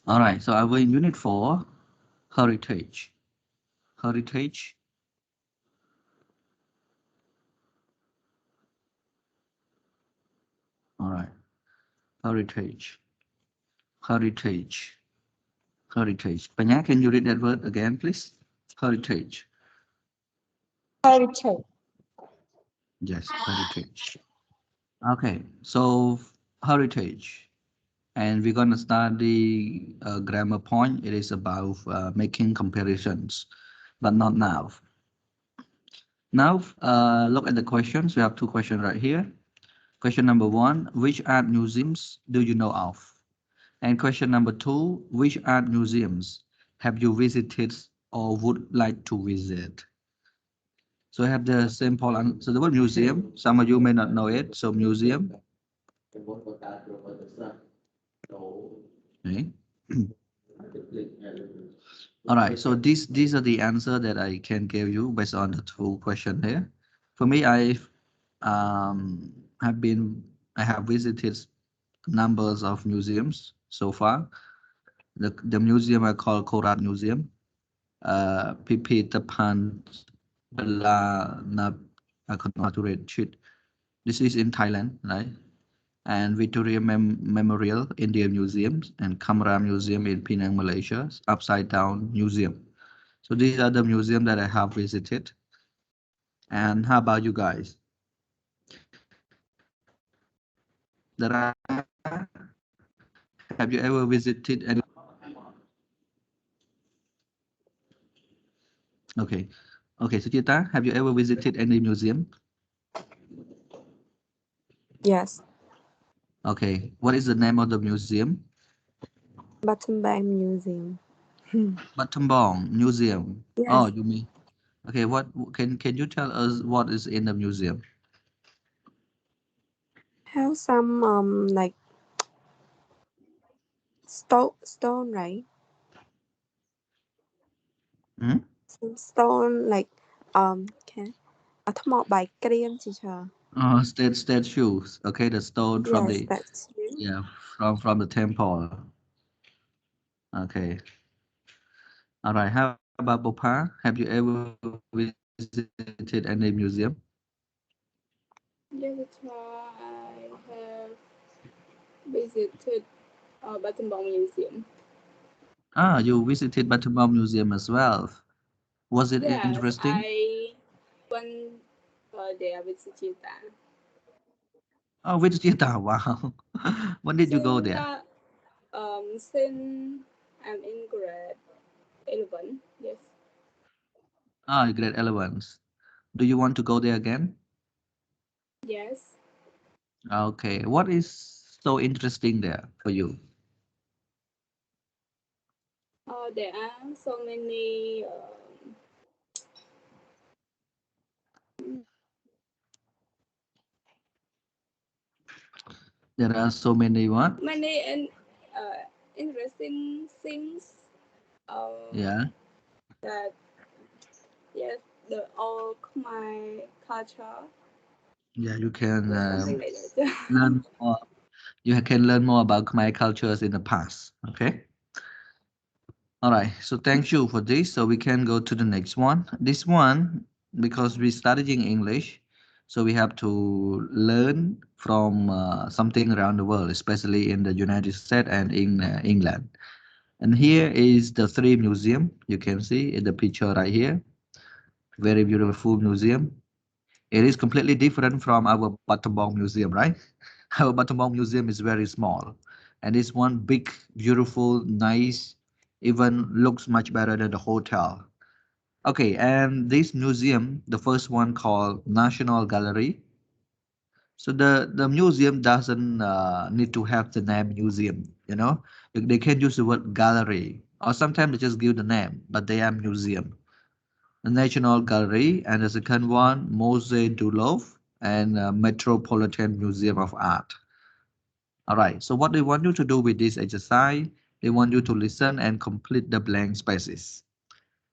All right, so I will in unit 4, heritage. Heritage. All right, heritage. Heritage. Heritage. Panya, can you read that word again, please? Heritage. Heritage. Yes, heritage. Okay, so heritage. And we're going to start the grammar point. It is about making comparisons, but not now. Now, look at the questions. We have two questions right here. Question number 1, which art museums do you know of? And question number 2, which art museums have you visited or would like to visit? So I have the simple answer. So the word museum, some of you may not know it. So museum. Okay. All right. So these are the answer that I can give you based on the two question here. For me, um have been I have visited numbers of museums so far. The museum I call Korat Museum, Pipitapand Bala Nap, I could not read shit. This is in Thailand, right? And Victoria Memorial Indian Museum and Kamra Museum in Penang, Malaysia, Upside Down Museum. So these are the museum that I have visited. And how about you guys? Dara, have you ever visited any? Okay, okay. Suchita, have you ever visited any museum? Yes. Okay, what is the name of the museum? Bottom Museum. Battambang Museum. Oh, Yes. you mean okay? What can you tell us what is in the museum? Have some like stone, right? Hmm? Some stone like can ថ្មបាយក្រៀមជាច្រើន Statues. Okay, the stone from Yes, the that's you. yeah from the temple. Okay. All right. How about Bopa? Have you ever visited any museum? Yes, I have visited Battambang Museum. Ah, you visited Battambang Museum as well. Was it Yes, interesting? I went there with Suchita. Oh, with Chita. Wow. When did you go there? Since I'm in grade 11, yes, Ah, grade 11s. Do you want to go there again? yes. Okay. What is so interesting there for you? There are so many, There are so many what? uh, interesting things. Yeah. That yes, the old Khmer culture, Yeah, you can something like that. learn more. You can learn more about Khmer cultures in the past. Okay. All right. So thank you for this. So we can go to the next one. This one, because we're studying English, so we have to learn from something around the world, especially in the United States and in England. And here is the three museum. You can see in the picture right here. Very beautiful museum. It is completely different from our Battambang Museum, right? Our Battambang Museum is very small, and this one big, beautiful, nice, even looks much better than the hotel. Okay, and this museum, the first one called National Gallery. So the museum doesn't need to have the name museum, you know. They can use the word gallery, or sometimes they just give the name, but they are museum. The National Gallery, and the second one, Musée du Louvre and Metropolitan Museum of Art. All right, so what they want you to do with this exercise, they want you to listen and complete the blank spaces.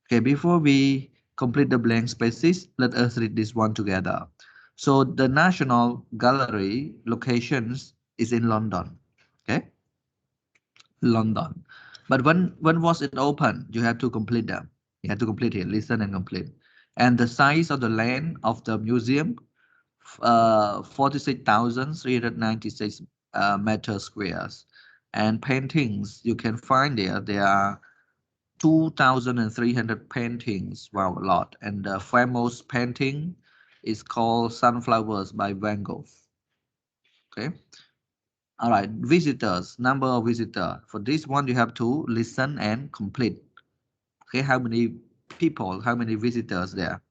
Okay, before we complete the blank spaces, let us read this one together. So the National Gallery locations is in London. Okay, London. But when was it open? You have to complete them. You have to complete it, listen and complete. And the size of the land of the museum, 46,396 meter squares. And paintings you can find there are 2,300 paintings. Wow, a lot. And the famous painting is called Sunflowers by Van Gogh. Okay. All right. Visitors, number of visitors. For this one, you have to listen and complete. Okay. How many people, how many visitors there?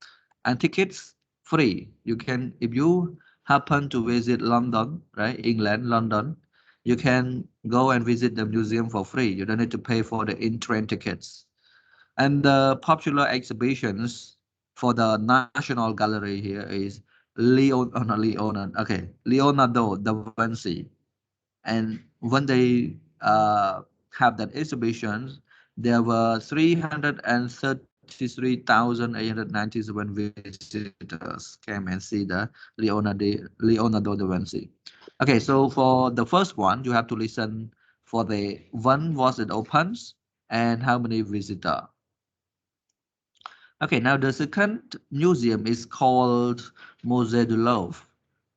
And tickets free. You can, if you happen to visit London, right? England, London, you can go and visit the museum for free. You don't need to pay for the in-train tickets. And the popular exhibitions for the National Gallery here is Leonardo da Vinci. And when they have that exhibition, there were 333,897 visitors came and see the Leonardo da Vinci. Okay, so for the first one, you have to listen for the when was it opens and how many visitors. Okay, now the second museum is called Musée du Louvre.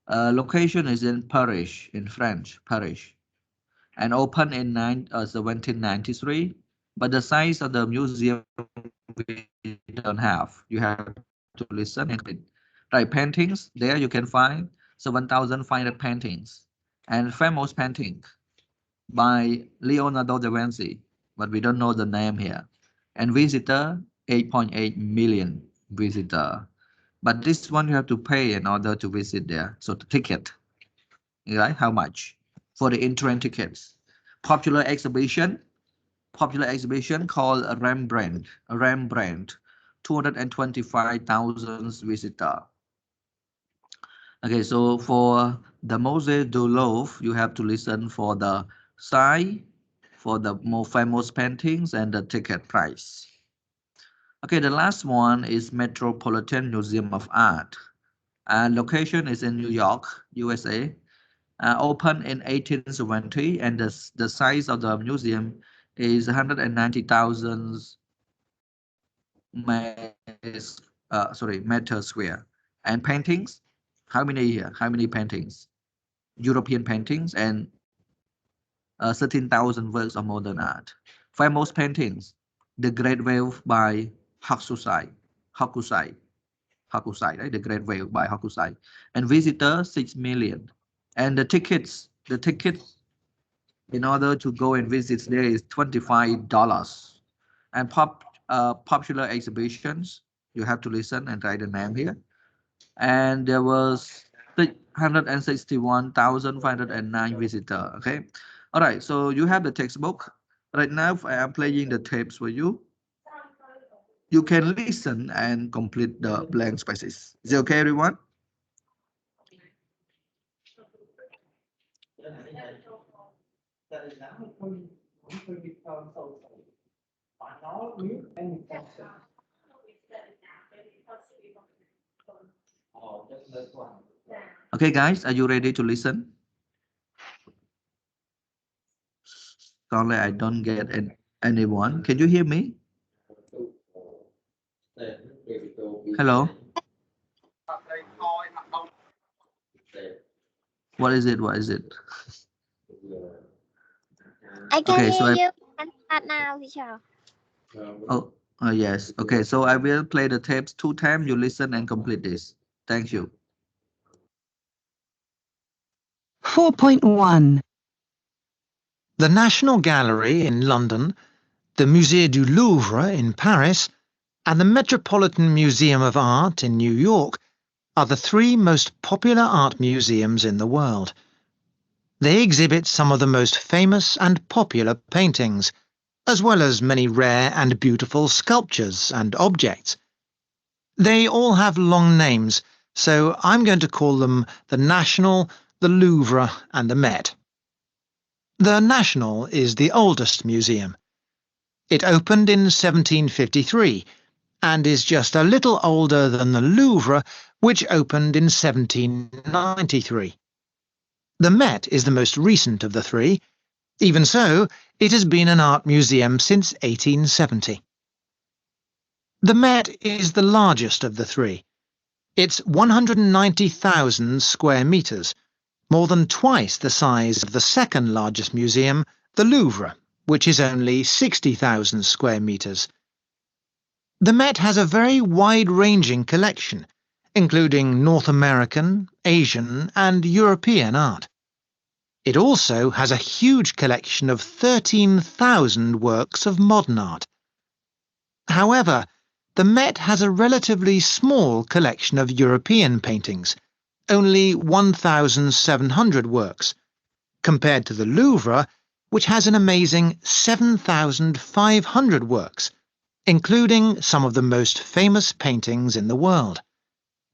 Location is in Paris, in French, Paris, and opened in 1793. But the size of the museum we don't have. You have to listen and read. Right, paintings, there you can find 7,500 paintings. And famous painting by Leonardo da Vinci, but we don't know the name here. And visitor, 8.8 million visitor. But this one you have to pay in order to visit there. So the ticket, right? How much? For the entrance tickets. Popular exhibition called Rembrandt, 225,000 visitor. Okay, so for the Musée du Louvre, you have to listen for the size, for the more famous paintings and the ticket price. Okay, the last one is Metropolitan Museum of Art. And location is in New York, USA. Opened in 1870, and the size of the museum is 190,000 meter square. And paintings, how many here? How many paintings? European paintings and 13,000 works of modern art. Famous paintings, The Great Wave by Hokusai, right? The Great Wave by Hokusai. And visitors 6 million. And the tickets in order to go and visit there is $25. And popular exhibitions, you have to listen and write the name here. And there was 661,509 visitors. Okay. All right. So you have the textbook. Right now, I am playing the tapes for you. You can listen and complete the blank spaces. Is it okay, everyone? Okay, guys, are you ready to listen? Sorry, I don't get anyone. Can you hear me? Hello? What is it? What is it? I can Okay, hear so you. Can start now, teacher. yes. Okay, so I will play the tapes 2 times. You listen and complete this. Thank you. 4.1. The National Gallery in London, the Musée du Louvre in Paris, and the Metropolitan Museum of Art in New York are the 3 most popular art museums in the world. They exhibit some of the most famous and popular paintings, as well as many rare and beautiful sculptures and objects. They all have long names, so I'm going to call them the National, the Louvre and the Met. The National is the oldest museum. It opened in 1753 and is just a little older than the Louvre, which opened in 1793. The Met is the most recent of the 3. Even so, it has been an art museum since 1870. The Met is the largest of the three. It's 190,000 square metres, more than twice the size of the second largest museum, the Louvre, which is only 60,000 square metres. The Met has a very wide-ranging collection, including North American, Asian and European art. It also has a huge collection of 13,000 works of modern art. However, the Met has a relatively small collection of European paintings, only 1,700 works, compared to the Louvre, which has an amazing 7,500 works, including some of the most famous paintings in the world.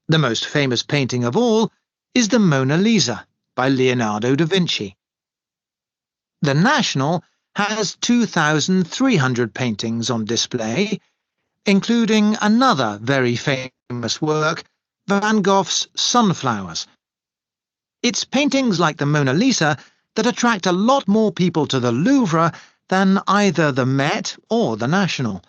The most famous painting of all is the Mona Lisa by Leonardo da Vinci. The National has 2,300 paintings on display, including another very famous work, Van Gogh's Sunflowers. It's paintings like the Mona Lisa that attract a lot more people to the Louvre than either the Met or the National.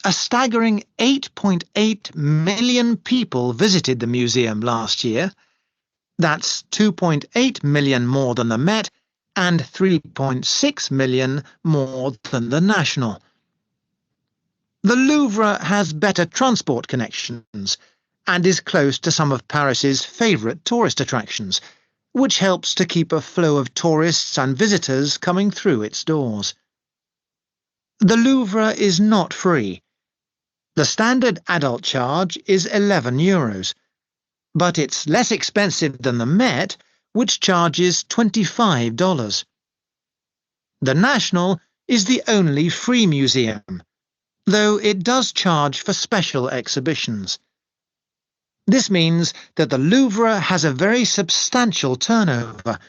A staggering 8.8 million people visited the museum last year. That's 2.8 million more than the Met and 3.6 million more than the National. The Louvre has better transport connections and is close to some of Paris's favourite tourist attractions, which helps to keep a flow of tourists and visitors coming through its doors. The Louvre is not free. The standard adult charge is €11, but it's less expensive than the Met, which charges $25. The National is the only free museum, though it does charge for special exhibitions. This means that the Louvre has a very substantial turnover,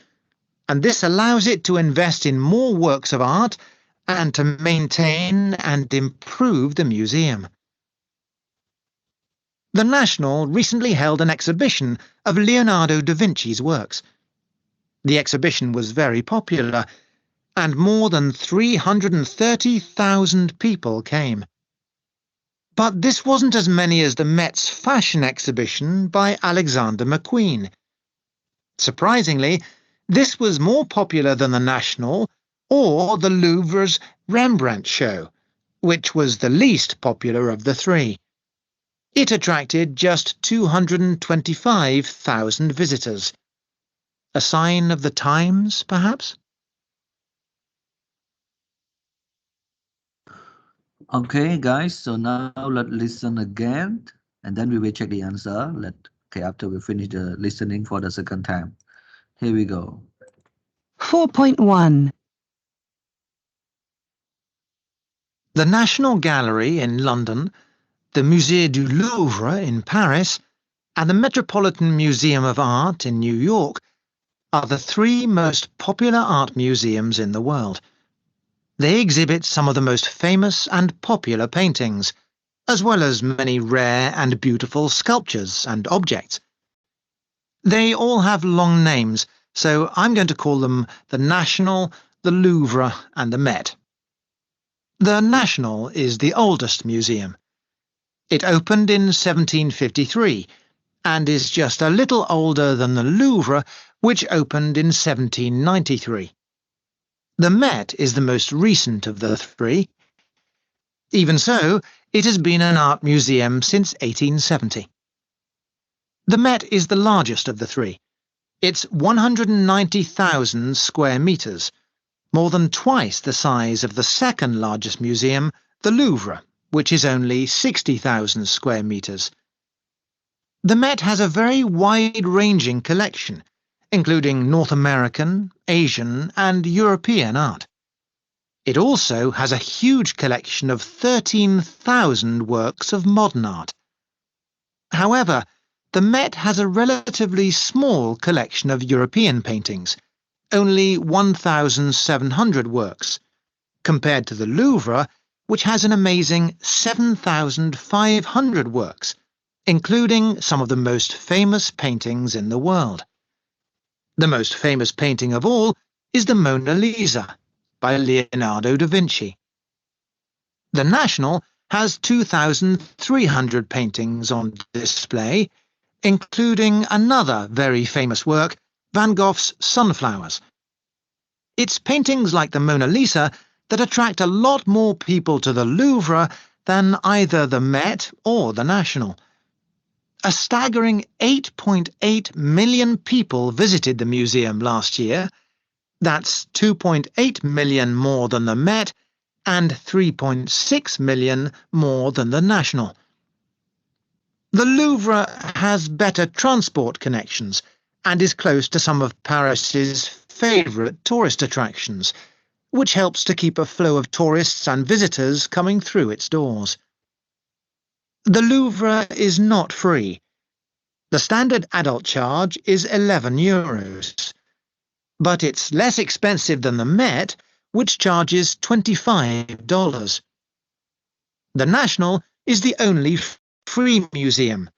and this allows it to invest in more works of art and to maintain and improve the museum. The National recently held an exhibition of Leonardo da Vinci's works. The exhibition was very popular, and more than 330,000 people came. But this wasn't as many as the Met's fashion exhibition by Alexander McQueen. Surprisingly, this was more popular than the National or the Louvre's Rembrandt show, which was the least popular of the three. It attracted just 225,000 visitors. A sign of the times, perhaps? Okay, guys, so now let's listen again, and then we will check the answer. After we finish the listening for the second time. Here we go. 4.1. The National Gallery in London, the Musée du Louvre in Paris, and the Metropolitan Museum of Art in New York are the three most popular art museums in the world. They exhibit some of the most famous and popular paintings, as well as many rare and beautiful sculptures and objects. They all have long names, so I'm going to call them the National, the Louvre and the Met. The National is the oldest museum. It opened in 1753 and is just a little older than the Louvre, which opened in 1793. The Met is the most recent of the three. Even so, it has been an art museum since 1870. The Met is the largest of the three. It's 190,000 square metres, more than twice the size of the second largest museum, the Louvre, which is only 60,000 square metres. The Met has a very wide-ranging collection, including North American, Asian and European art. It also has a huge collection of 13,000 works of modern art. However, the Met has a relatively small collection of European paintings, only 1,700 works, compared to the Louvre, which has an amazing 7,500 works, including some of the most famous paintings in the world. The most famous painting of all is the Mona Lisa by by Leonardo da Vinci. The National has 2,300 paintings on display, including another very famous work, Van Gogh's Sunflowers. It's paintings like the Mona Lisa that attract a lot more people to the Louvre than either the Met or the National. A staggering 8.8 million people visited the museum last year. That's 2.8 million more than the Met and 3.6 million more than the National. The Louvre has better transport connections and is close to some of Paris's favourite tourist attractions, which helps to keep a flow of tourists and visitors coming through its doors. The Louvre is not free. The standard adult charge is €11, but it's less expensive than the Met, which charges $25. The National is the only free museum,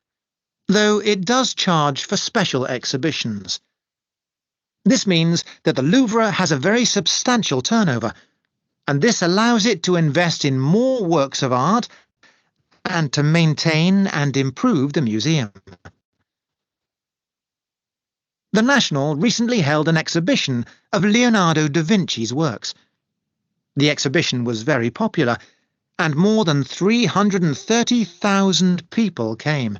though it does charge for special exhibitions. This means that the Louvre has a very substantial turnover, and this allows it to invest in more works of art and to maintain and improve the museum. The National recently held an exhibition of Leonardo da Vinci's works. The exhibition was very popular, and more than 330,000 people came.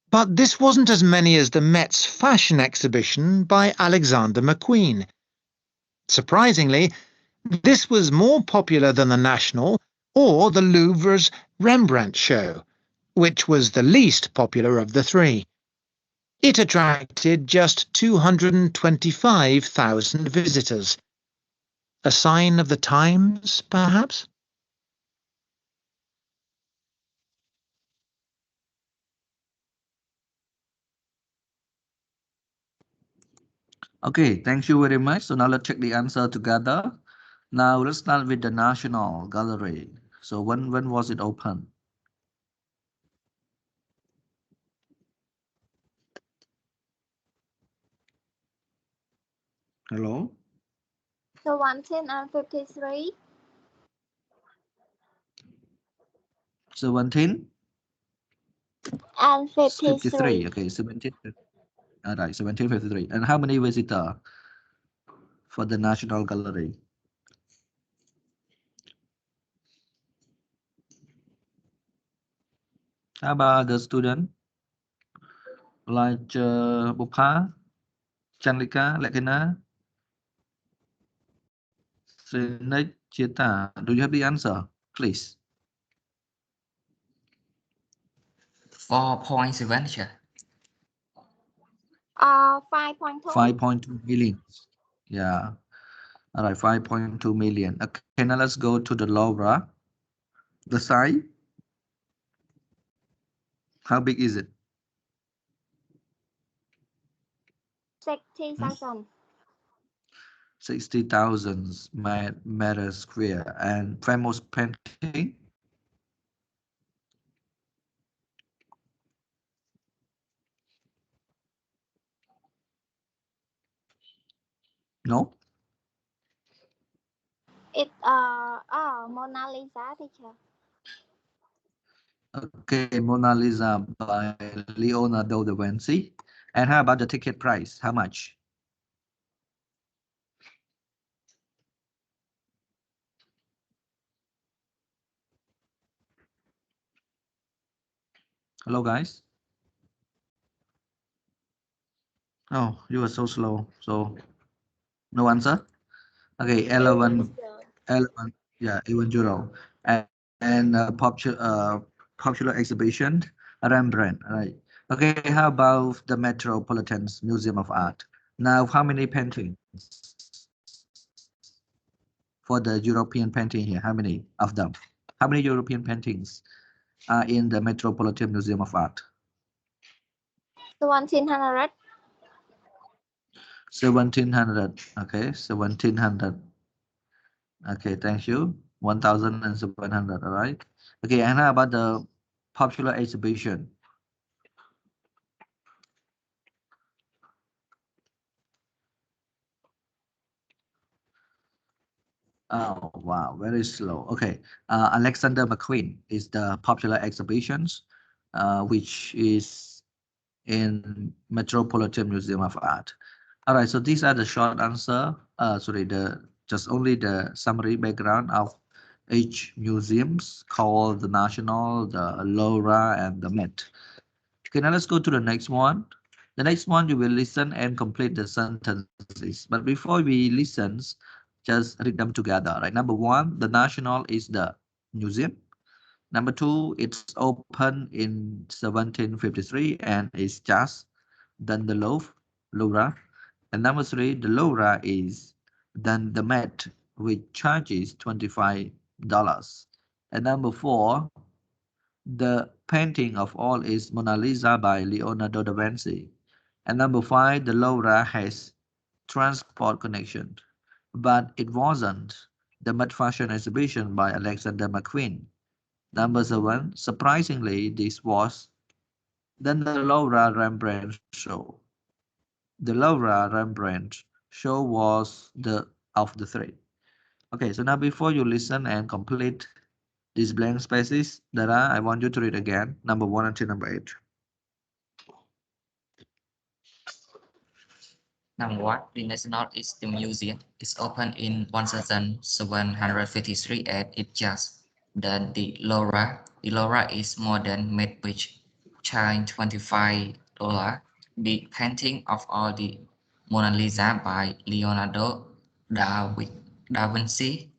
But this wasn't as many as the Met's fashion exhibition by Alexander McQueen. Surprisingly, this was more popular than the National or the Louvre's Rembrandt show, which was the least popular of the three. It attracted just 225,000 visitors. A sign of the times, perhaps? Okay, thank you very much. So now let's check the answer together. Now let's start with the National Gallery. So when was it opened? Hello? 1753. 17? And 53. 53. Okay, 17. All right, 1753. And how many visitors for the National Gallery? How about the student? Like Bupha, Chandlika, Lekina, Sinek, Chita. Do you have the answer, please? 4.7 sir. 5.2. 5.2 million. Yeah. All right, 5.2 million. Okay, now let's go to the Louvre. The size? How big is it? 60,000. 60,000 meters square. And famous painting? No? Mona Lisa, teacher. Okay, Mona Lisa by Leonardo da Vinci. And how about the ticket price? How much? Hello, guys. Oh, you are so slow. So no answer. Okay, 11, yeah, 11 euro. And popular exhibition, Rembrandt. Right. Okay, how about the Metropolitan Museum of Art? Now, how many paintings for the European painting here? How many of them? How many European paintings are in the Metropolitan Museum of Art? 1700. 1700. Okay, 1700. Okay, thank you. 1700. All right. Okay, and how about the popular exhibition? Oh, wow, very slow. Okay. Alexander McQueen is the popular exhibitions, which is in Metropolitan Museum of Art. All right, so these are the short answer. Sorry, the just only the summary background of each museums called the National, the Louvre, and the Met. Okay, now let's go to the next one. The next one, you will listen and complete the sentences. But before we listen, just read them together. Right. Number one, the National is the museum. Number two, it's opened in 1753 and is just then the Louvre. And number three, the Louvre is then the Met, which charges $25. And number four, the painting of all is Mona Lisa by Leonardo da Vinci. And number five, the Louvre has transport connection, but it wasn't the Met Fashion exhibition by Alexander McQueen. Number seven, surprisingly, this was then the Louvre Rembrandt show. The Louvre Rembrandt show was the of the three. Okay, so now before you listen and complete these blank spaces, Dara, I want you to read again, number one until number eight. Number one, the National is the museum. It's opened in 1753 and it just then the Louvre. The Louvre is modern made which charge $25. The painting of all the Mona Lisa by Leonardo da Vinci.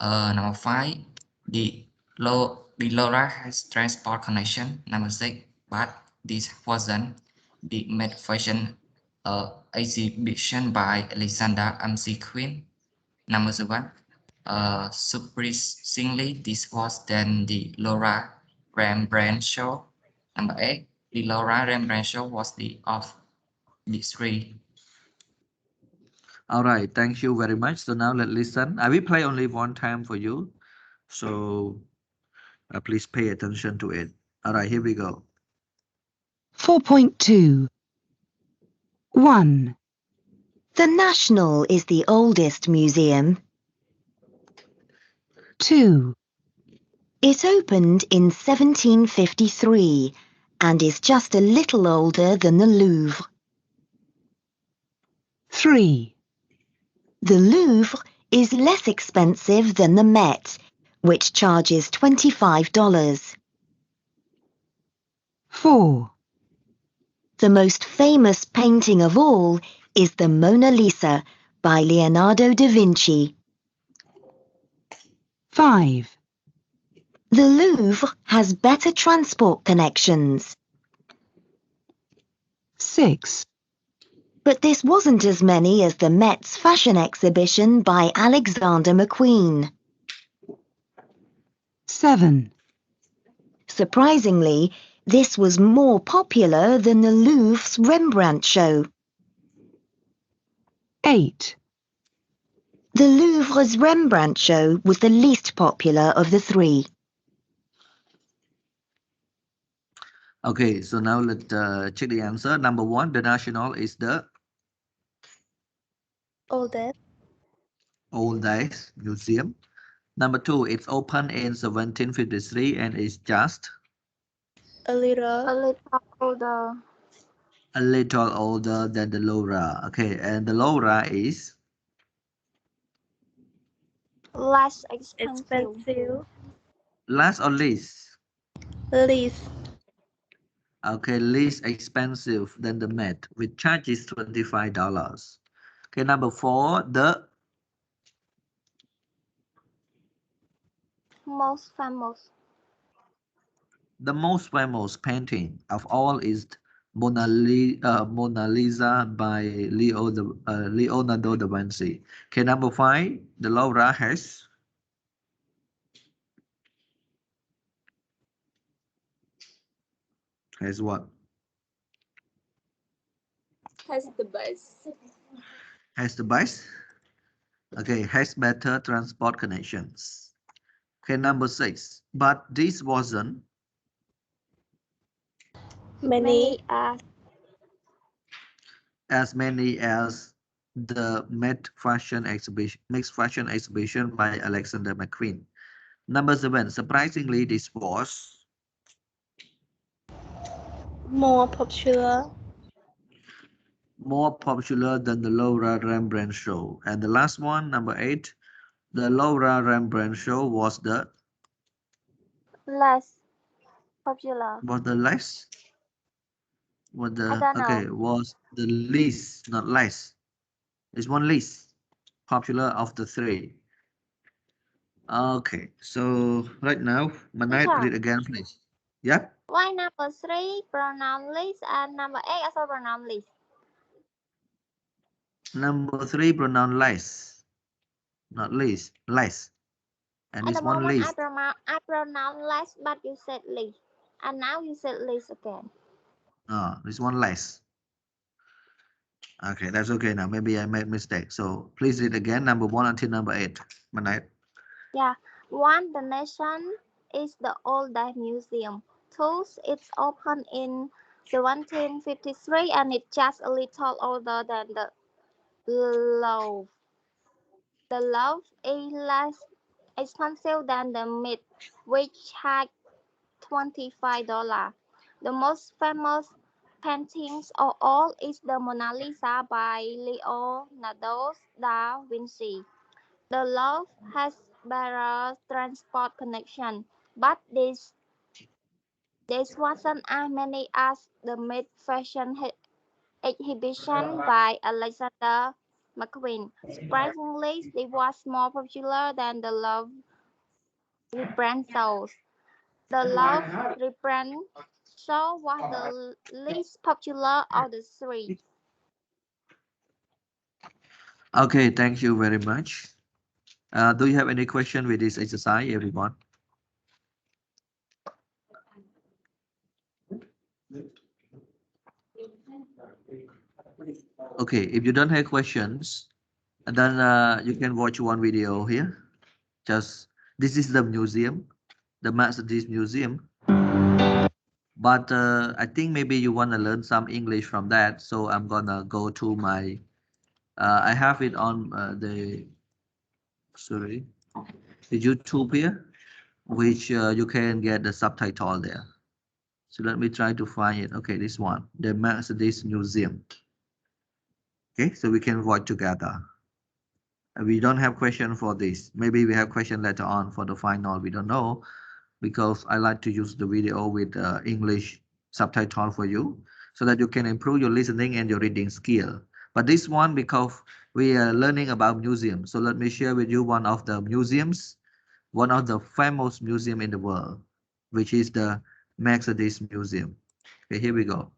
Number five, the Louvre has transport connection. Number six, but this wasn't the Met Fashion exhibition by Alexander McQueen. Number seven, surprisingly, this was then the Laura Rembrandt show. Number eight, the Laura Rembrandt show was the of the three. All right, thank you very much. So now let's listen. I will play only one time for you. So please pay attention to it. All right, here we go. 4.2. 1. The National is the oldest museum. 2. It opened in 1753 and is just a little older than the Louvre. 3. The Louvre is less expensive than the Met, which charges $25. 4. The most famous painting of all is the Mona Lisa by Leonardo da Vinci. 5. The Louvre has better transport connections. 6. But this wasn't as many as the Met's fashion exhibition by Alexander McQueen. 7. Surprisingly, this was more popular than the Louvre's Rembrandt show. 8. The Louvre's Rembrandt show was the least popular of the three. Okay, so now let's check the answer. Number one, the National is the Oldest. oldest museum. Number two, it's opened in 1753 and is just A little. A little older. a little older than the Louvre. Okay, and the Louvre is Less expensive. Expensive. less or least? Least. Okay, least expensive than the Met, which charges $25. Okay, number four, Most famous. the most famous painting of all is Mona Lisa by Leonardo da Vinci. Okay, number five, the Louvre has what? Has the bus. Has the bus? Okay, has better transport connections. Okay, number six, but this wasn't Many. as many as the mixed fashion exhibition by Alexander McQueen. Number 7. Surprisingly, this was More popular. more popular than the Laura Rembrandt show. And the last one, number 8, the Laura Rembrandt show was the Less popular. less I don't know. was the least, not less. It's one least popular of the 3. Okay, so right now, Manait, Teacher, read again, please. Yep. why number 3 pronoun list and number 8 also pronoun list? Number 3 pronoun less, not least, less. And At this the one moment least. I pronounce less, but you said list. And now you said list again. This one less. Okay, that's okay now. Maybe I made mistake. So please read again, number 1 until number 8. Manait. Yeah. 1. The Nation is the oldest museum. 2. It's opened in 1753 and it's just a little older than the Louvre. The Louvre is less expensive than the Mint, which had $25. The most famous paintings of all is the Mona Lisa by Leonardo da Vinci. The Louvre has better transport connection, but this wasn't as many as the Met Fashion exhibition by Alexander McQueen. Surprisingly, it was more popular than the Louvre reprint shows. The Louvre reprint show was the least popular of the 3. Okay, thank you very much. Do you have any question with this exercise, everyone? Okay, if you don't have questions, then you can watch one video here. Just this is the museum, the Mercedes Museum. But I think maybe you want to learn some English from that, so I'm gonna go to my. I have it on the YouTube here, which you can get the subtitle there. So let me try to find it. Okay, this one, the Mercedes Museum. Okay, so we can watch together. We don't have question for this. Maybe we have question later on for the final. We don't know, because I like to use the video with English subtitle for you, so that you can improve your listening and your reading skill. But this one, because we are learning about museums, so let me share with you one of the museums, one of the famous museum in the world, which is the Mercedes Museum. Okay, here we go.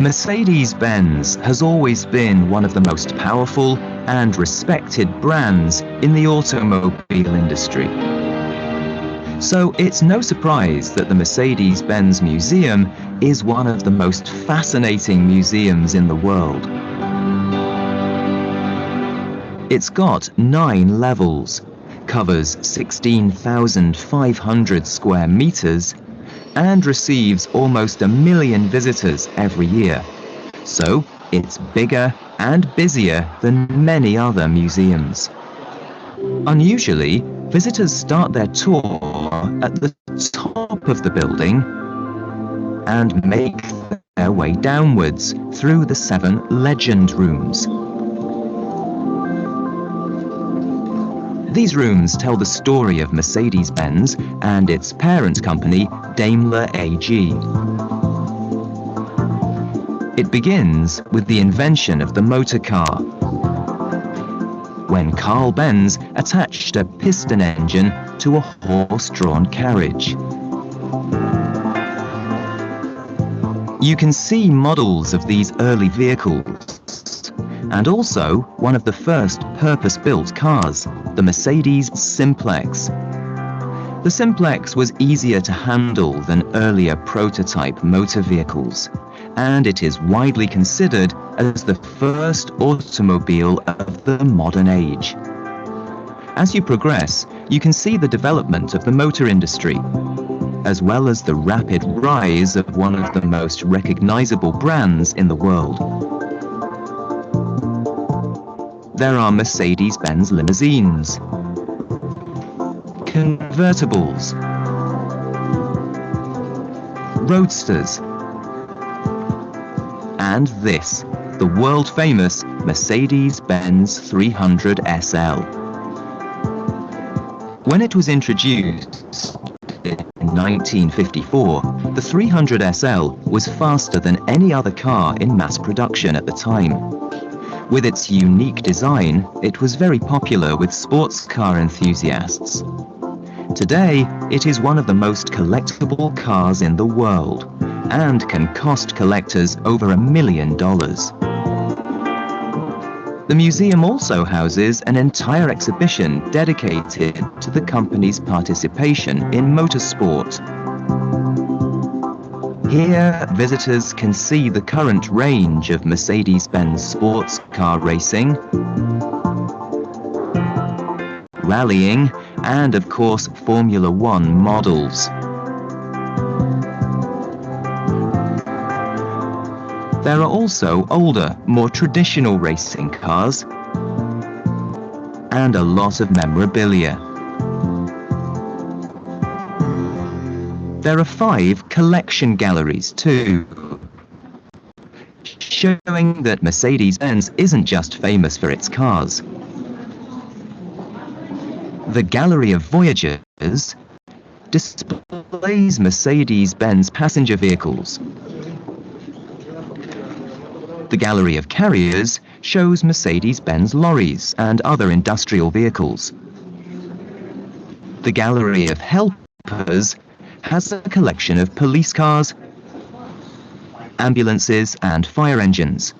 Mercedes-Benz has always been one of the most powerful and respected brands in the automobile industry. So it's no surprise that the Mercedes-Benz Museum is one of the most fascinating museums in the world. It's got 9 levels, covers 16,500 square meters, and receives almost 1 million visitors every year. So it's bigger and busier than many other museums. Unusually, visitors start their tour at the top of the building and make their way downwards through the 7 legend rooms. These rooms tell the story of Mercedes-Benz and its parent company, Daimler AG. It begins with the invention of the motor car, when Carl Benz attached a piston engine to a horse-drawn carriage. You can see models of these early vehicles, and also one of the first purpose-built cars, the Mercedes Simplex. The Simplex was easier to handle than earlier prototype motor vehicles, and it is widely considered as the first automobile of the modern age. As you progress, you can see the development of the motor industry. as well as the rapid rise of one of the most recognizable brands in the world. There are Mercedes-Benz limousines, convertibles, roadsters, and this, the world-famous Mercedes-Benz 300 SL. When it was introduced in 1954, the 300 SL was faster than any other car in mass production at the time. With its unique design, it was very popular with sports car enthusiasts. Today, it is one of the most collectible cars in the world and can cost collectors over $1 million. The museum also houses an entire exhibition dedicated to the company's participation in motorsport. Here, visitors can see the current range of Mercedes-Benz sports car racing, rallying, and of course Formula One models. There are also older, more traditional racing cars and a lot of memorabilia. There are 5 collection galleries too, showing that Mercedes-Benz isn't just famous for its cars. The Gallery of Voyagers displays Mercedes-Benz passenger vehicles. The Gallery of Carriers shows Mercedes-Benz lorries and other industrial vehicles. The Gallery of Helpers has a collection of police cars, ambulances and fire engines.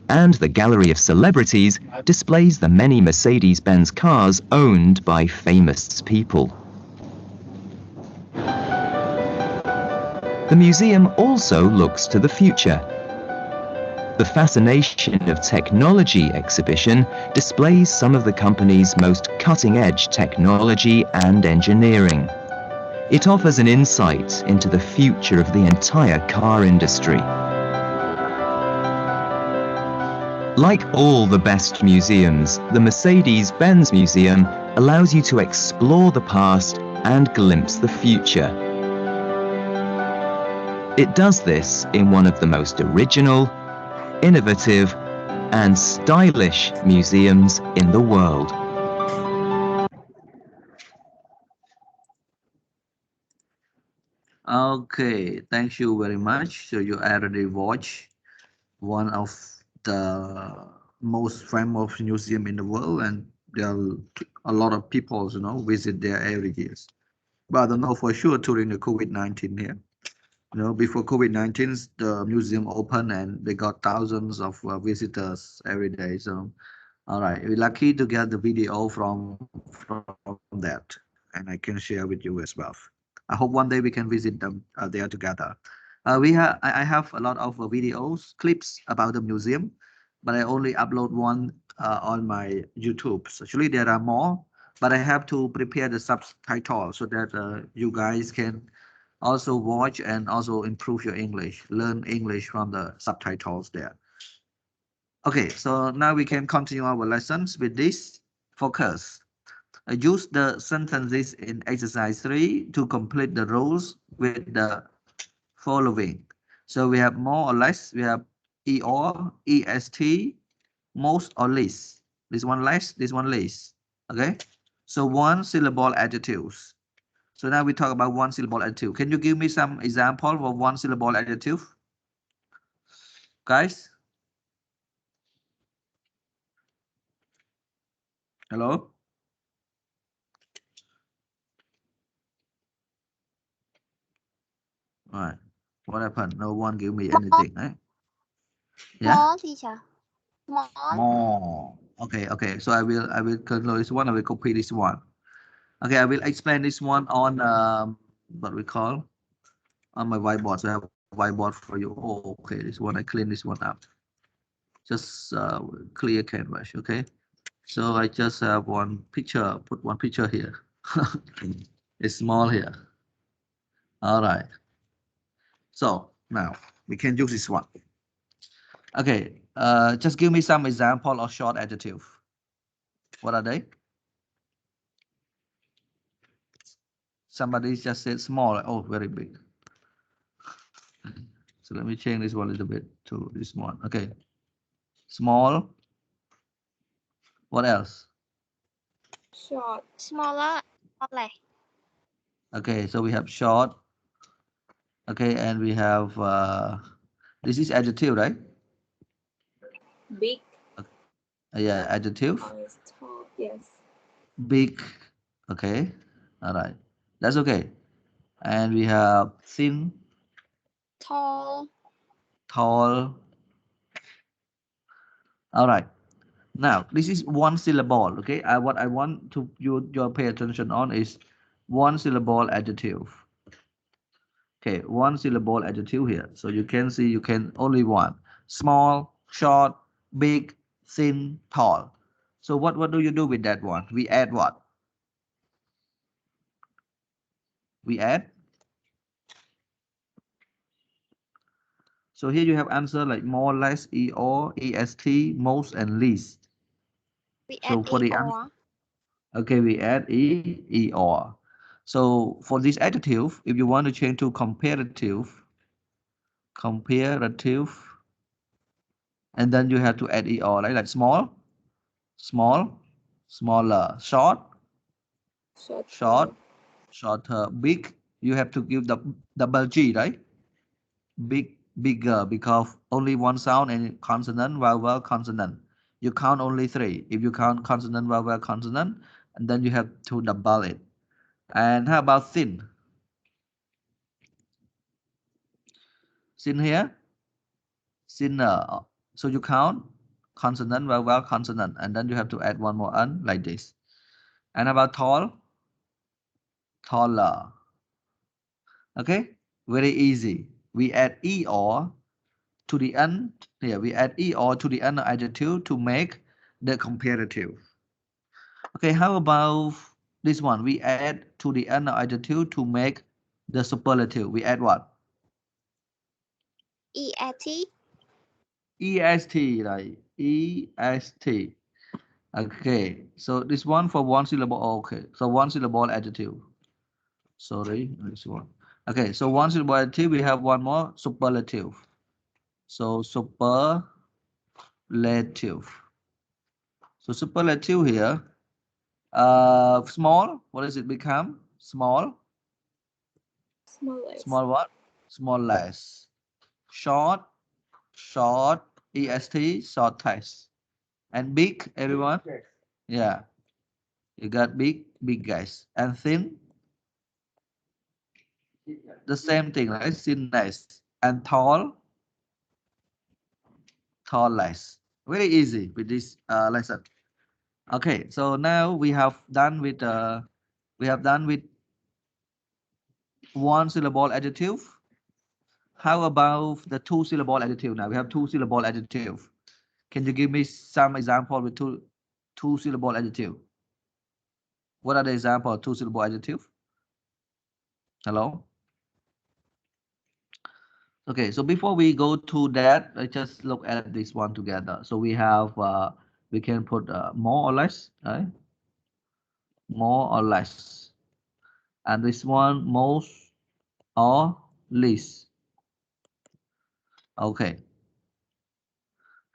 And the Gallery of Celebrities displays the many Mercedes-Benz cars owned by famous people. The museum also looks to the future. The Fascination of Technology exhibition displays some of the company's most cutting-edge technology and engineering. It offers an insight into the future of the entire car industry. Like all the best museums, the Mercedes-Benz Museum allows you to explore the past and glimpse the future. It does this in one of the most original, innovative, and stylish museums in the world. Okay, thank you very much. So you already watched one of the most famous museum in the world, and there are a lot of people, visit there every year. But I don't know for sure during the COVID-19 here. Before COVID-19, the museum opened and they got thousands of visitors every day. So, all right, we're lucky to get the video from that, and I can share with you as well. I hope one day we can visit them there together. I have a lot of videos, clips about the museum, but I only upload one on my YouTube. So actually, there are more, but I have to prepare the subtitles so that you guys can also watch and also improve your English, learn English from the subtitles there. Okay, so now we can continue our lessons with this focus. Use the sentences in exercise 3 to complete the rules with the following. So we have more or less, we have or, est, most or least. This one less, this one least. Okay, so one syllable adjectives. So now we talk about one syllable adjective. Can you give me some example of one syllable adjective? Guys? Hello? All right. What happened? No one give me anything, right? Yeah? More, teacher. More. More. Okay. So I will control this one. I will copy this one. Okay, I will explain this one on what we call on my whiteboard. So I have a whiteboard for you. Oh, okay, this one I clean this one up. Just clear canvas. Okay. So I just have one picture. Put one picture here. It's small here. All right. So now we can use this one. Okay. Just give me some example of short adjective. What are they? Somebody just said small. Oh, very big. So let me change this one a little bit to this one. Okay. Small. What else? Short. Smaller. Smaller. Okay, so we have short. Okay, and we have this is adjective, right? Big. Yeah, adjective. Tall. Yes. Big. Okay. All right. That's okay. And we have thin, Tall. tall. All right. Now this is one syllable. Okay. What I want to you pay attention on is one syllable adjective. Okay, one syllable adjective here. So you can see you can only one. Small, short, big, thin, tall. So what do you do with that one? We add what? We add. So here you have answer like more, less, or, est, most, and least. We So add for the answer, or. okay, we add or. So for this adjective, if you want to change to comparative, and then you have to add or, right? Like small, small, smaller, short, short, shorter, big. You have to give the double G, right? Big, bigger, because only one sound and consonant, vowel, consonant. You count only three. If you count consonant, vowel, consonant, and then you have to double it. And how about thin? Thin here, thinner. So you count consonant, vowel, consonant, and then you have to add one more N like this. And about tall, taller. Okay, very easy. We add or to the end. Here we add or to the end adjective to make the comparative. Okay, how about this one? We add to the end adjective to make the superlative. We add what? EAT. EST, right? EST. Okay, so this one for one syllable. Okay, so one syllable adjective. Sorry, this one. Okay, so one syllable adjective. We have one more superlative. So superlative. So superlative here. Small. What does it become? Small. Smallest. Small what? Small less. Short. Short. EST. Shortest. And big. Everyone. Yeah. You got big. Big guys. And thin. The same thing, right? Thinness. And tall. Tall less. Very easy with this lesson. Okay. So now we have done with one syllable adjective. How about the two syllable adjective now? We have two syllable adjective. Can you give me some example with two syllable adjective? What are the example of two syllable adjective? Hello? Okay, so before we go to that, let's just look at this one together. So we have we can put more or less, right? More or less. And this one most or least. Okay.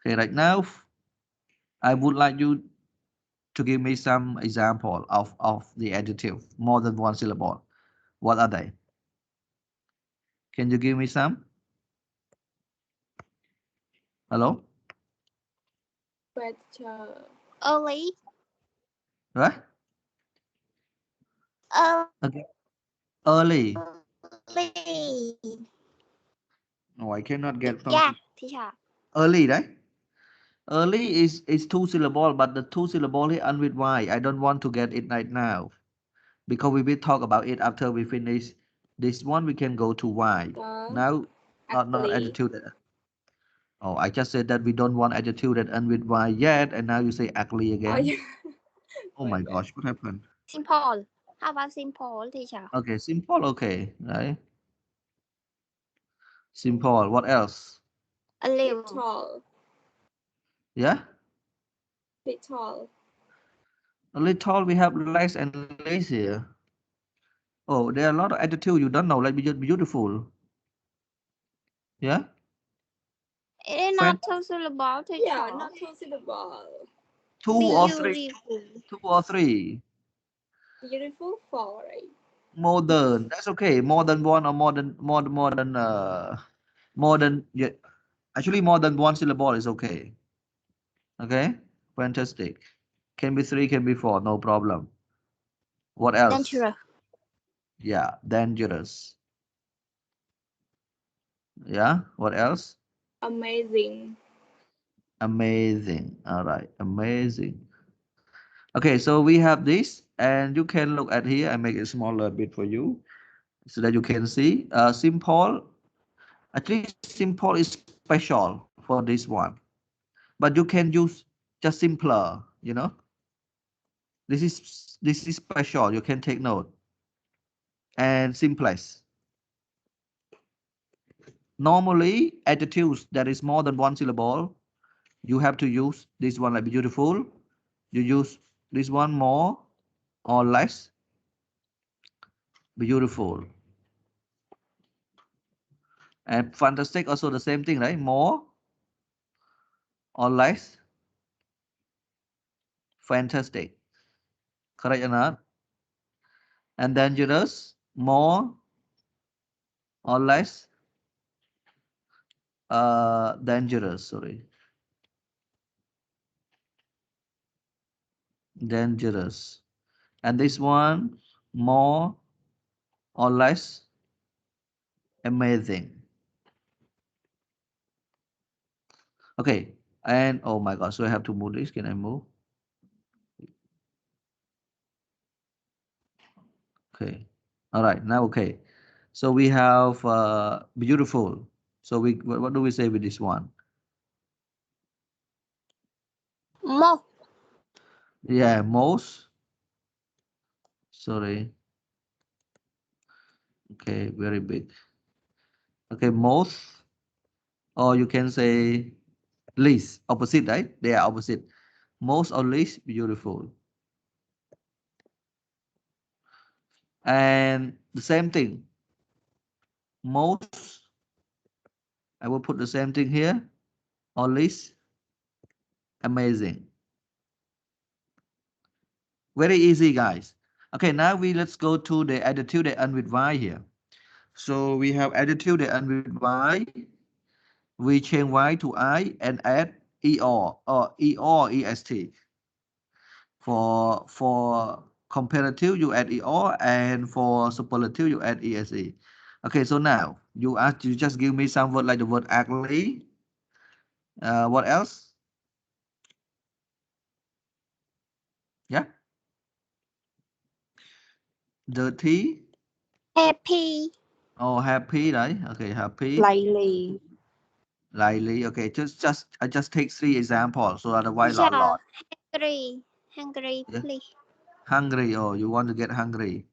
Okay, right now I would like you to give me some example of the adjective more than one syllable. What are they? Can you give me some? Hello? Better. Early. Right? Okay. Early. Early. No, I cannot get from Yeah, teacher. early, right? Early is two syllable, but the two syllable here end with Y. I don't want to get it right now because we will talk about it after we finish this one. We can go to Y. Now, not Ugly. adjective. Oh, I just said that we don't want adjective that end with Y yet, and now you say ugly Oh, again. yeah. Oh my gosh, what happened? Simple. How about simple, teacher? Okay, simple. Okay, right. Simple. What else? A little. Little. Yeah. Little. A little. We have less and less here. Oh, there are a lot of adjectives you don't know, like beautiful. Yeah. It is Fan not two syllable, teacher. Yeah, not two syllable. two or three. Beautiful. 2 or 3. Beautiful for right? More than. That's okay. More than one or more than more than. Yeah. Actually, more than one syllable is okay. Okay. Fantastic. Can be 3, can be 4. No problem. What else? Dangerous. Yeah. Dangerous. Yeah. What else? Amazing. Amazing. All right. Amazing. Okay, so we have this, and you can look at here. I make it smaller a bit for you so that you can see. Simple. Actually, simple is special for this one, but you can use just simpler. You know, this is special. You can take note. And simplest. Normally, adjectives that is more than one syllable, you have to use this one like beautiful. You use this one more or less. Beautiful. And fantastic also the same thing, right? More or less. Fantastic. Correct or not? And dangerous. More or less. Dangerous. Sorry. Dangerous. And this one, more or less. Amazing. Okay. And oh my God. So I have to move this. Can I move? Okay. All right. Now, okay. So we have beautiful. So what do we say with this one? Most. Yeah, most. Sorry. Okay, very big. Okay, most. Or you can say least. Opposite, right? They are opposite. Most or least beautiful. And the same thing. Most. I will put the same thing here. Or least. Amazing. Very easy, guys. Okay, now let's go to the adjective that end with Y here. So we have adjective that end with Y. We change Y to I and add ER or EST. For comparative, you add ER, and for superlative, you add ESE. Okay, so now you just give me some word like the word ugly. What else? Yeah. Dirty. Happy. Oh, happy, right? Okay, happy. Lively. Lively. Okay, I just take 3 examples, so otherwise a Teacher. lot. Hungry. Hungry, Yeah. please. Hungry. Oh, you want to get hungry. You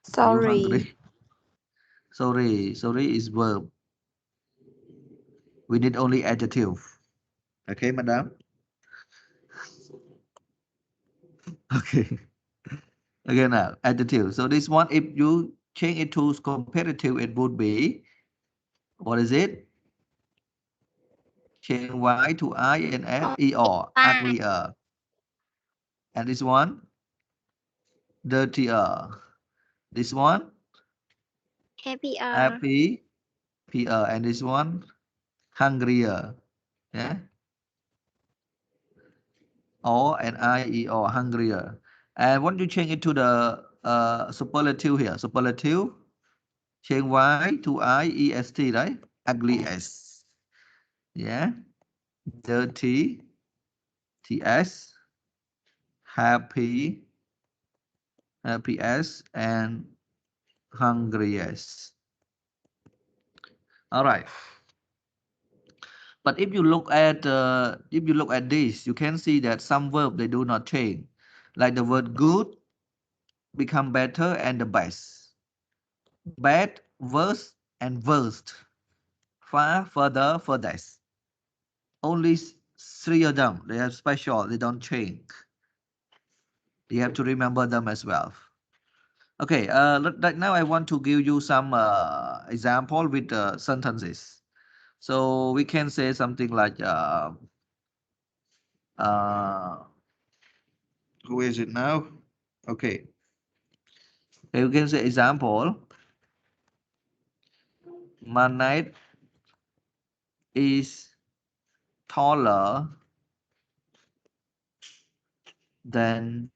Sorry. hungry. Sorry. Sorry is verb. We need only adjective. Okay, madam. Okay. Again now, adjective. So this one, if you change it to comparative, it would be, what is it? Change Y to I and add ER, uglier. And this one, dirtier. This one, Happier. happy, PR. And this one, hungrier. Yeah. Or and IER, hungrier. And when you change it to the superlative here, superlative, change Y to IEST, right? Ugliest. Yeah. Dirty, TS, happy, happiest, and hungriest. All right. But if you look at this, you can see that some verb they do not change. Like the word good become better and the best. Bad, worse, and worst. far, further, furthest. Only three of them. They are special. They don't change. You have to remember them as well. Okay. Right now I want to give you some example with sentences. So we can say something like, who is it now? Okay. You can say example. Manait is taller than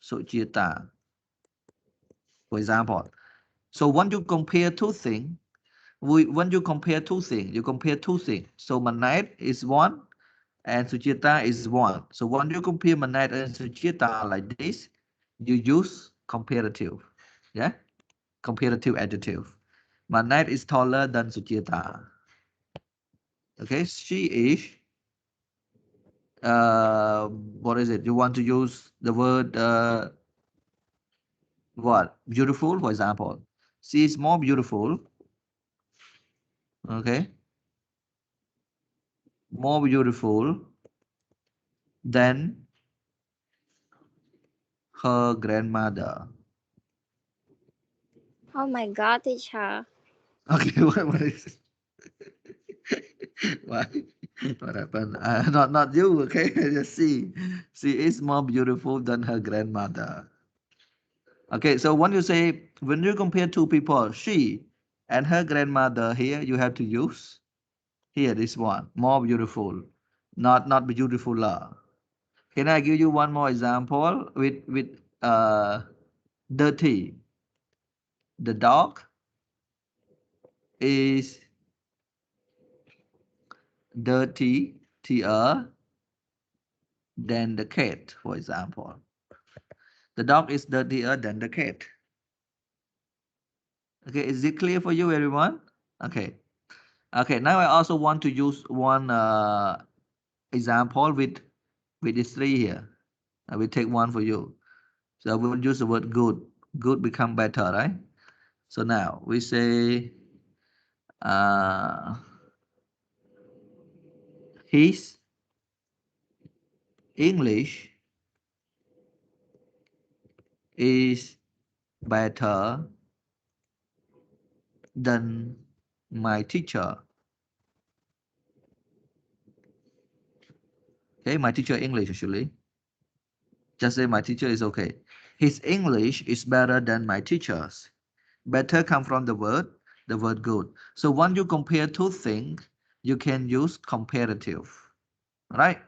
Suchita, for example. So when you compare two things, you compare two things. So Manait is one and Suchita is one. So when you compare Manait and Suchita like this, you use comparative. Yeah, comparative adjective. Manait is taller than Suchita. Okay, she is. What is it? You want to use the word what? Beautiful, for example. She is more beautiful. Okay, more beautiful than her grandmother. Oh my God, teacher. Okay, what is it? Why? What happened? Not you. Okay, just see. She is more beautiful than her grandmother. Okay, so when you compare two people, she and her grandmother, here you have to use here this one, more beautiful, not beautifuler. Can I give you one more example with dirty? The dog is dirtier than the cat, for example. The dog is dirtier than the cat. Okay, is it clear for you, everyone? Okay. Okay, now I also want to use one example with these three here. I will take one for you. So I will use the word good. Good become better, right? So now we say his English is better than my teacher. Okay, my teacher English actually. Just say my teacher is okay. His English is better than my teacher's. Better come from the word good. So when you compare two things, you can use comparative. Right?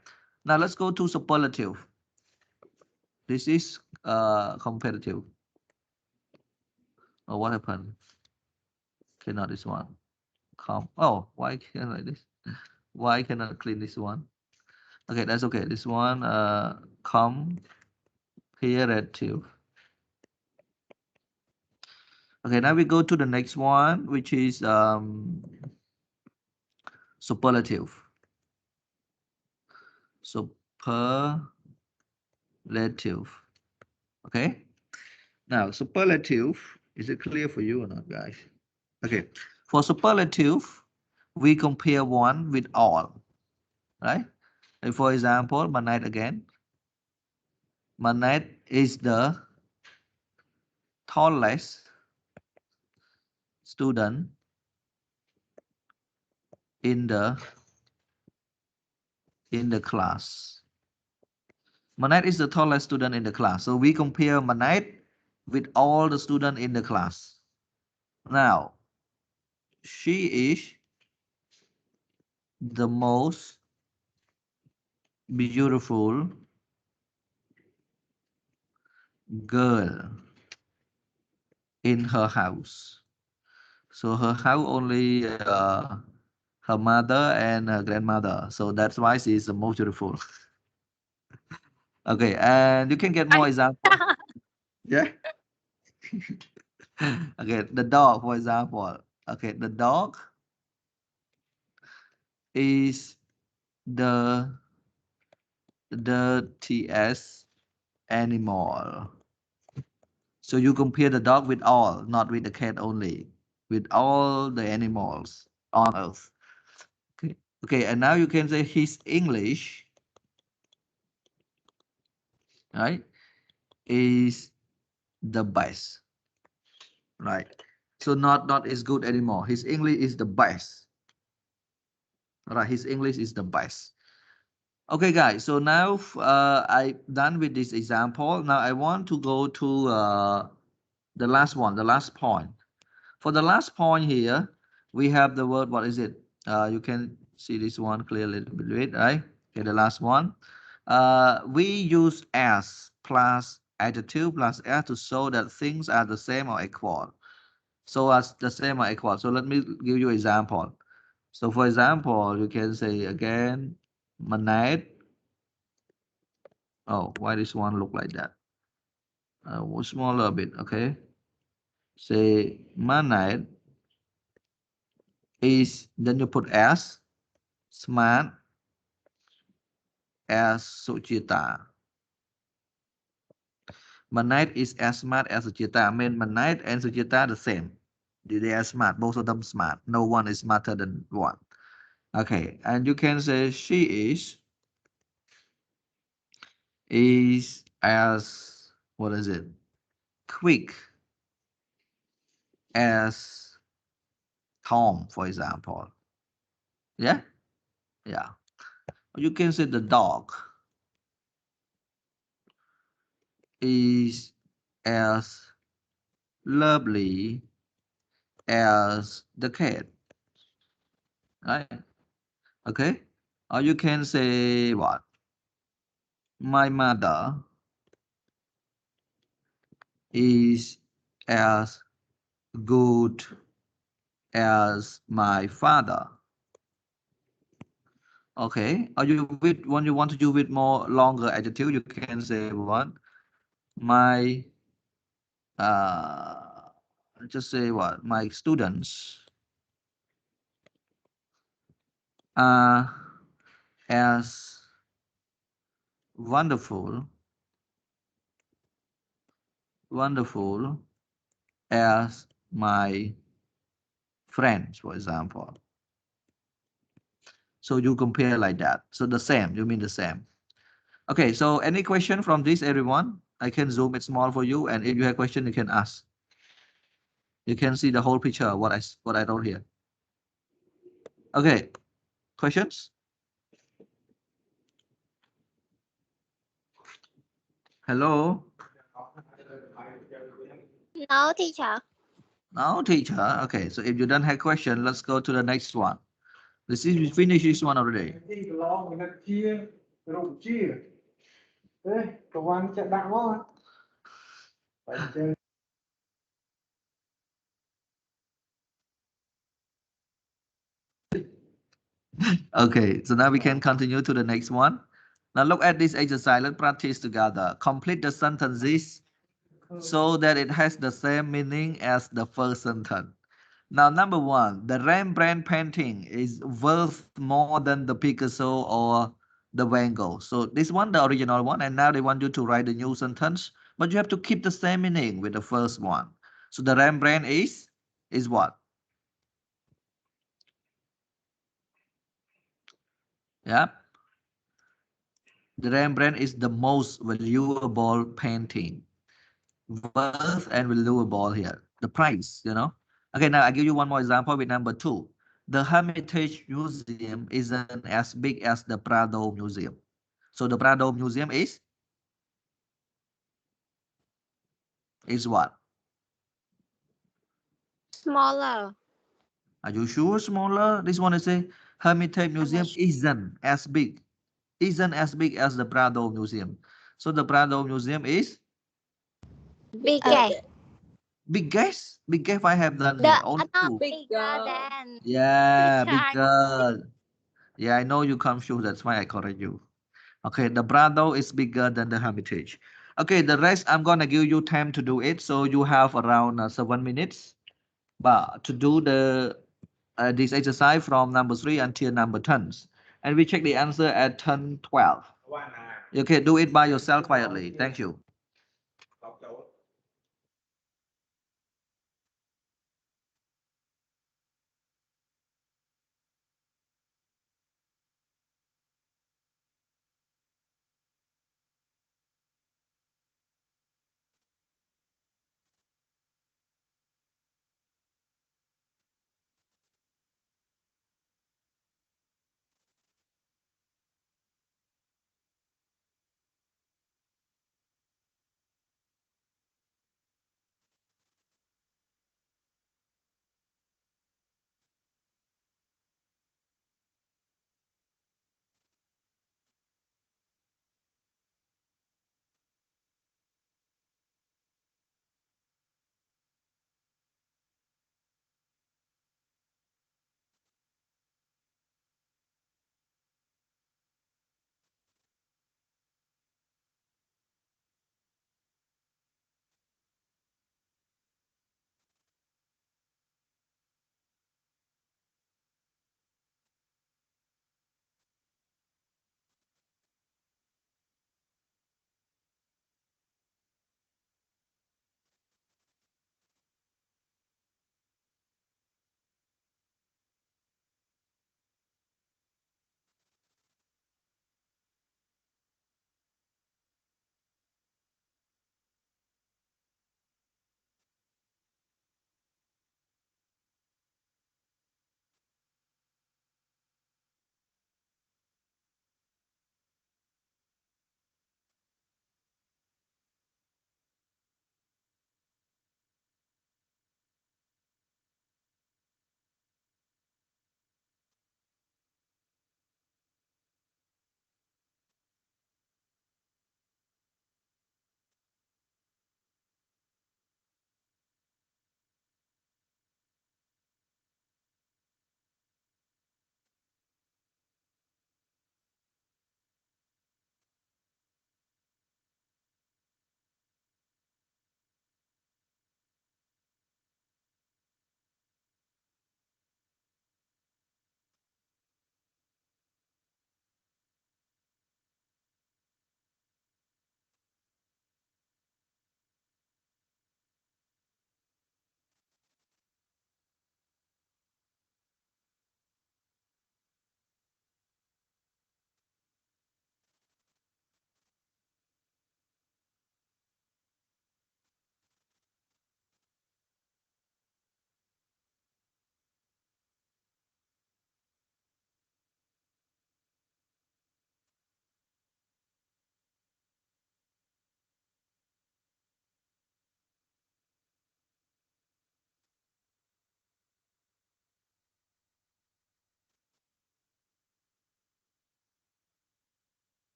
Now let's go to superlative. This is comparative. Oh, what happened? Okay, not this one. Oh, why can't I this? Why cannot clean this one? Okay, that's okay. This one comparative. Okay, now we go to the next one, which is superlative. Superlative. Okay. Now superlative, is it clear for you or not, guys? Okay. For superlative, we compare one with all, right? And for example, Manait again. Manait is the tallest student in the class. Manait is the tallest student in the class. So we compare Manait with all the students in the class. Now, she is the most beautiful girl in her house. So her house only her mother and her grandmother. So that's why she is the most beautiful. Okay, and you can get more example. Yeah. Okay, the dog, for example. Okay, the dog is the dirtiest animal. So you compare the dog with all, not with the cat only. with all the animals on earth. Okay, okay, and now you can say his English, right, is the best, right? So not is good anymore. His English is the best, right? His English is the best. Okay, guys. So now I done with this example. Now I want to go to the last one, the last point. For the last point here, we have the word. What is it? You can see this one clearly a little bit, right? Okay, the last one. We use as plus adjective plus s to show that things are the same or equal. So as the same or equal. So let me give you example. So for example, you can say again, Manette. Oh, why this one look like that? Smaller a bit, okay? Say Manette is, then you put s, smart as Suchita. Manette is as smart as Suchita. I mean, Manette and Suchita the same. They are smart, both of them smart. No one is smarter than one. Okay, and you can say she is as, what is it? Quick as Tom, for example. Yeah, yeah. You can say the dog is as lovely as the cat, right? Okay. Or you can say what? My mother is as good as my father. Okay. Or you with when you want to do with more longer adjective, you can say what? My uh just say what? My students are as wonderful, wonderful as my friends, for example. So you compare like that. So the same, you mean the same. Okay, so any question from this, everyone? I can zoom it small for you, and if you have question, you can ask. You can see the whole picture, what I wrote here. Okay, questions? Hello? No, teacher. No, teacher. Okay, so if you don't have question, let's go to the next one. This is we finish this one already. Okay, so now we can continue to the next one. Now look at this exercise. Let's practice together. Complete the sentences so that it has the same meaning as the first sentence. Now, number one, the Rembrandt painting is worth more than the Picasso or the Van Gogh. So this one, the original one, and now they want you to write the new sentence, but you have to keep the same meaning with the first one. So the Rembrandt is what? Yeah. The Rembrandt is the most valuable painting. Worth and valuable here. The price, you know. Okay, now I give you one more example with number two. The Hermitage Museum isn't as big as the Prado Museum. So the Prado Museum is what? Smaller. Are you sure smaller? This one is a Hermitage I'm not Museum sure. isn't as big. Isn't as big as the Prado Museum. So the Prado Museum is Bigger. biggest. Biggest I have done The here. Only not two. bigger than Yeah, teacher. bigger. Yeah, I know you confused. That's why I correct you. Okay, the Prado is bigger than the Hermitage. Okay, the rest I'm gonna give you time to do it. So you have around 7 minutes, but to do the this exercise from number 3 until number 10. And we check the answer at 10:12. Okay, do it by yourself quietly. Thank you.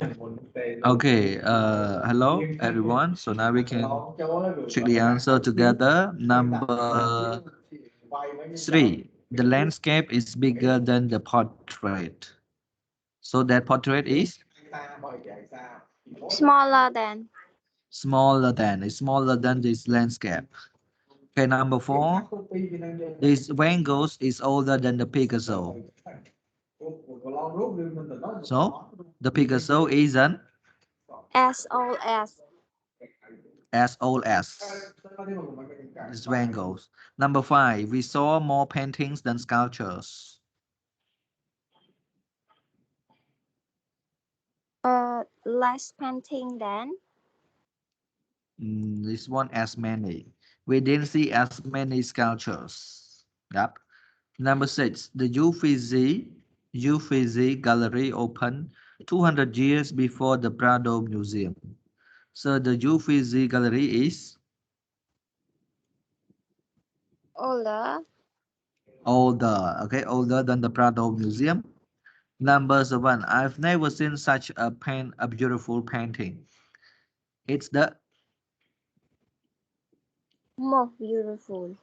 Okay, hello everyone. So now we can check the answer together. Number three, the landscape is bigger than the portrait. So that portrait is Smaller than. smaller than this landscape. Okay, number four, this Van Gogh is older than the Picasso. So the Picasso isn't As old as old as this Van Gogh. Number five, we saw more paintings than sculptures. less painting than. This one as many. We didn't see as many sculptures. Yep. Number six, the Uffizi Gallery opened 200 years before the Prado Museum. So the Uffizi Gallery is Older. older than the Prado Museum. Number seven, I've never seen such a beautiful painting. It's the More beautiful.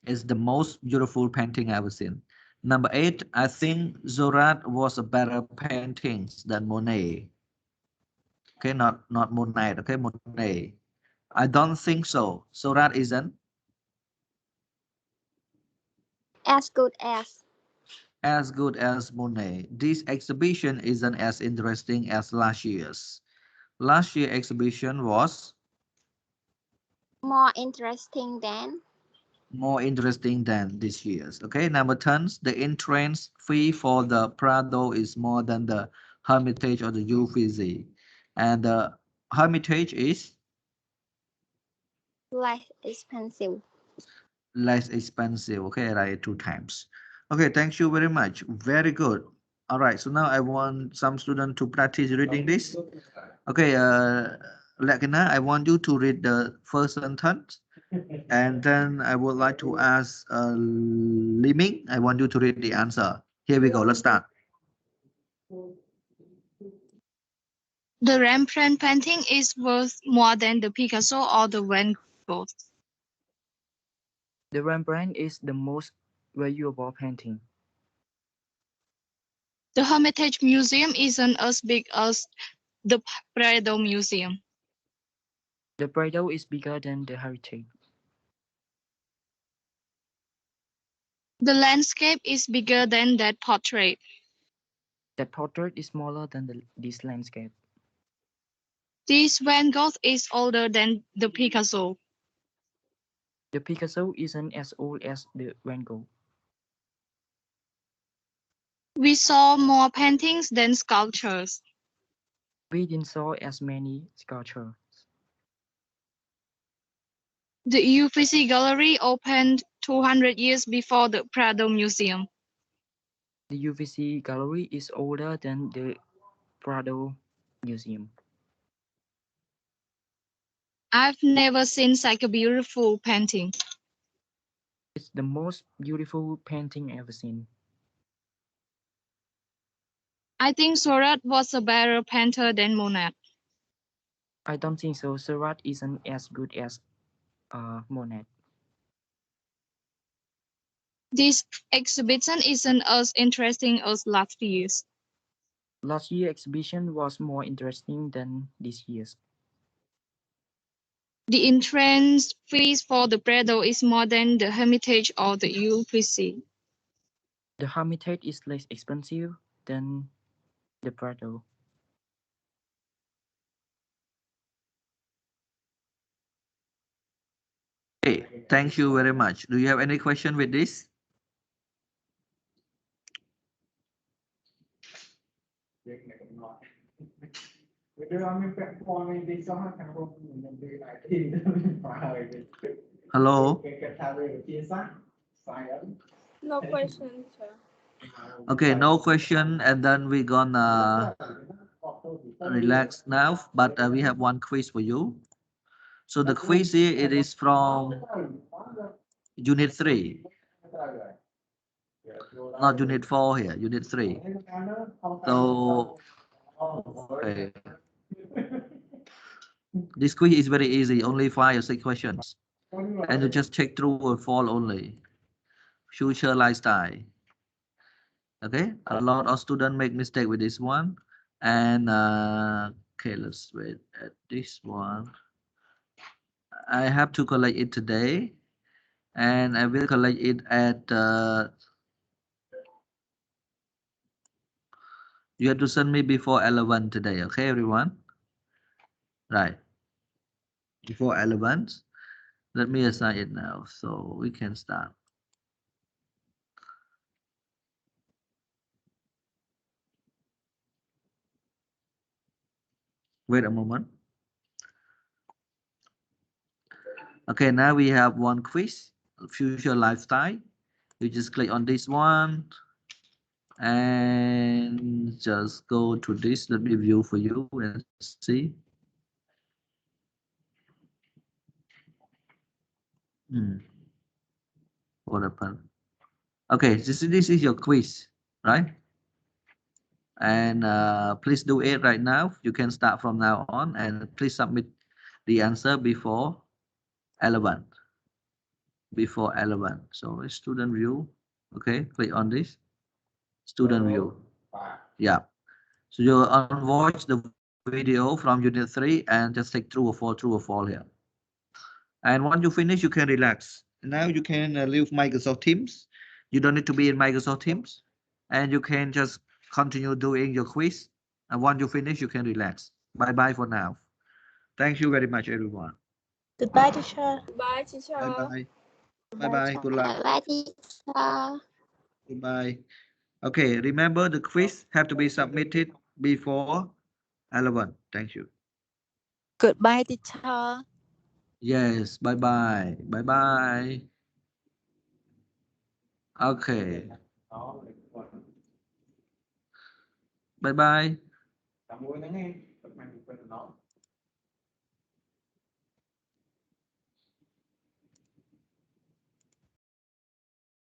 It's the most beautiful painting I've ever seen. Number eight, I think Zorat was a better paintings than Monet. Okay, not Monet. Okay, Monet. I don't think so. Zorat isn't As good as. as good as Monet. This exhibition isn't as interesting as last year's. Last year exhibition was More interesting than. more interesting than this year's. Okay, number 10, the entrance fee for the Prado is more than the Hermitage or the Uffizi. And the Hermitage is Less expensive. less expensive. Okay, right, two times. Okay, thank you very much. Very good. All right, so now I want some student to practice reading this. Okay, Lakina, I want you to read the first sentence. And then I would like to ask Liming, I want you to read the answer. Here we go. Let's start. The Rembrandt painting is worth more than the Picasso or the Van Gogh. The Rembrandt is the most valuable painting. The Hermitage Museum isn't as big as the Prado Museum. The Prado is bigger than the Heritage. The landscape is bigger than that portrait. That portrait is smaller than this landscape. This Van Gogh is older than the Picasso. The Picasso isn't as old as the Van Gogh. We saw more paintings than sculptures. We didn't saw as many sculptures. The Uffizi Gallery opened 200 years before the Prado Museum. The Uffizi Gallery is older than the Prado Museum. I've never seen such a beautiful painting. It's the most beautiful painting ever seen. I think Seurat was a better painter than Monet. I don't think so. Seurat isn't as good as Monet. This exhibition isn't as interesting as last year's. Last year's exhibition was more interesting than this year's. The entrance fees for the Prado is more than the Hermitage or the Uffizi. The Hermitage is less expensive than the Prado. Okay, thank you very much. Do you have any question with this? Hello? No question, sir. Okay, no question, and then we're gonna relax now, but we have one quiz for you. So the quiz here, it is from Unit 3. Not Unit 4 here, Unit 3. So Okay. This quiz is very easy, only 5 or 6 questions. And you just check true or false only. Future lifestyle. Okay, a lot of students make mistake with this one. And okay, let's wait at this one. I have to collect it today. And I will collect it at you have to send me before 11 today, okay, everyone? Right, before 11. Let me assign it now so we can start. Wait a moment. Okay, now we have one quiz, future lifestyle. You just click on this one and just go to this. Let me view for you and see. What happened? Okay, this is your quiz, right? And please do it right now. You can start from now on, and please submit the answer before 11. Before 11. So student view. Okay, click on this. Student view. Yeah. So you watch the video from unit 3 and just take true or false here. And once you finish, you can relax. Now you can leave Microsoft Teams. You don't need to be in Microsoft Teams. And you can just continue doing your quiz. And once you finish, you can relax. Bye-bye for now. Thank you very much, everyone. Goodbye, teacher. Bye, teacher. Bye-bye. Goodbye, Bye-bye. teacher. Good luck. Bye, teacher. Goodbye. Okay, remember the quiz have to be submitted before 11. Thank you. Goodbye, teacher. Yes, bye-bye. Bye-bye. Okay. Bye-bye.